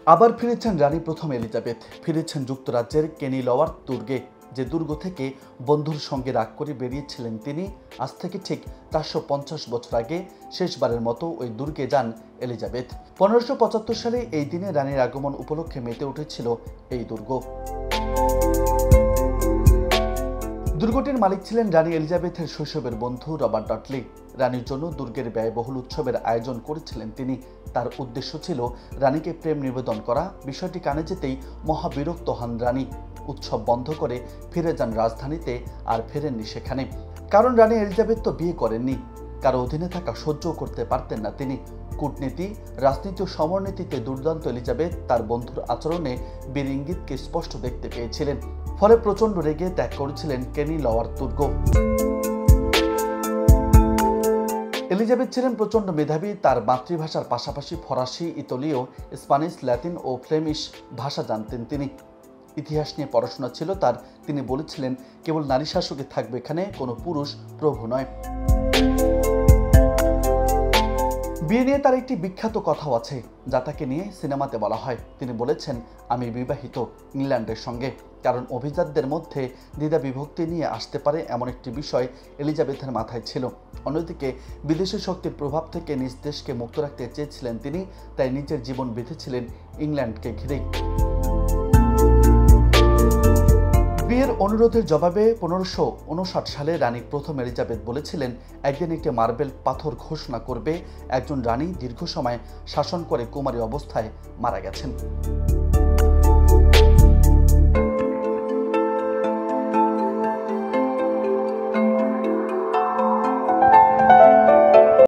আবার ফিরেছেন রানী প্রথম এলিজাবেথ। ফিরেছেন যুক্তরাজ্যের কেনিলওয়ার্থ দুর্গে, যে দুর্গ থেকে বন্ধুর সঙ্গে রাগ করে বেরিয়েছিলেন তিনি। আজ থেকে ঠিক ৪৫০ বছর আগে শেষবারের মতো ওই দুর্গে যান এলিজাবেথ। ১৫৭৫ সালে এই দিনে রানীর আগমন উপলক্ষে মেতে উঠেছিল এই দুর্গ। দুর্গটির মালিক ছিলেন রানী এলিজাবেথের শৈশবের বন্ধু রবার্ট ডডলি। রানীর জন্য দুর্গের ব্যয়বহুল উৎসবের আয়োজন করেছিলেন তিনি। তার উদ্দেশ্য ছিল রানীকে প্রেম নিবেদন করা। বিষয়টি কানে যেতেই মহাবিরক্ত হন রানী। উৎসব বন্ধ করে ফিরে যান রাজধানীতে, আর ফেরেননি সেখানে। কারণ রানী এলিজাবেথ তো বিয়ে করেননি। কারো অধীনে থাকা সহ্য করতে পারতেন না তিনি। কূটনীতি, রাজনীতি ও সমরনীতিতে দুর্দান্ত এলিজাবেথ তার বন্ধুর আচরণে বীর ইঙ্গিতকে স্পষ্ট দেখতে পেয়েছিলেন। ফলে প্রচণ্ড রেগে ত্যাগ করেছিলেন কেনিলওয়ার্থ দুর্গ। এলিজাবেথ ছিলেন প্রচণ্ড মেধাবী। তার মাতৃভাষার পাশাপাশি ফরাসি, ইতালীয়, স্প্যানিশ, ল্যাতিন ও ফ্লেমিশ ভাষা জানতেন তিনি। ইতিহাস নিয়ে পড়াশোনা ছিল তার। তিনি বলেছিলেন, কেবল নারী শাসকই থাকবে এখানে, কোনো পুরুষ প্রভু নয়। বিয়ে নিয়ে তার একটি বিখ্যাত কথাও আছে, যা তাকে নিয়ে সিনেমাতে বলা হয়। তিনি বলেছেন, আমি বিবাহিত ইংল্যান্ডের সঙ্গে। কারণ অভিজাতদের মধ্যে দ্বিধা বিভক্তি নিয়ে আসতে পারে এমন একটি বিষয় এলিজাবেথের মাথায় ছিল। অন্যদিকে বিদেশি শক্তির প্রভাব থেকে নিজ দেশকে মুক্ত রাখতে চেয়েছিলেন তিনি। তাই নিজের জীবন বেঁধেছিলেন ইংল্যান্ডকে ঘিরেই। বিয়ের অনুরোধের জবাবে ১৫৫৯ সালে রানী প্রথম এলিজাবেথ বলেছিলেন, একদিন একটি মার্বেল পাথর ঘোষণা করবে একজন রানী দীর্ঘ সময় শাসন করে কুমারী অবস্থায় মারা গেছেন।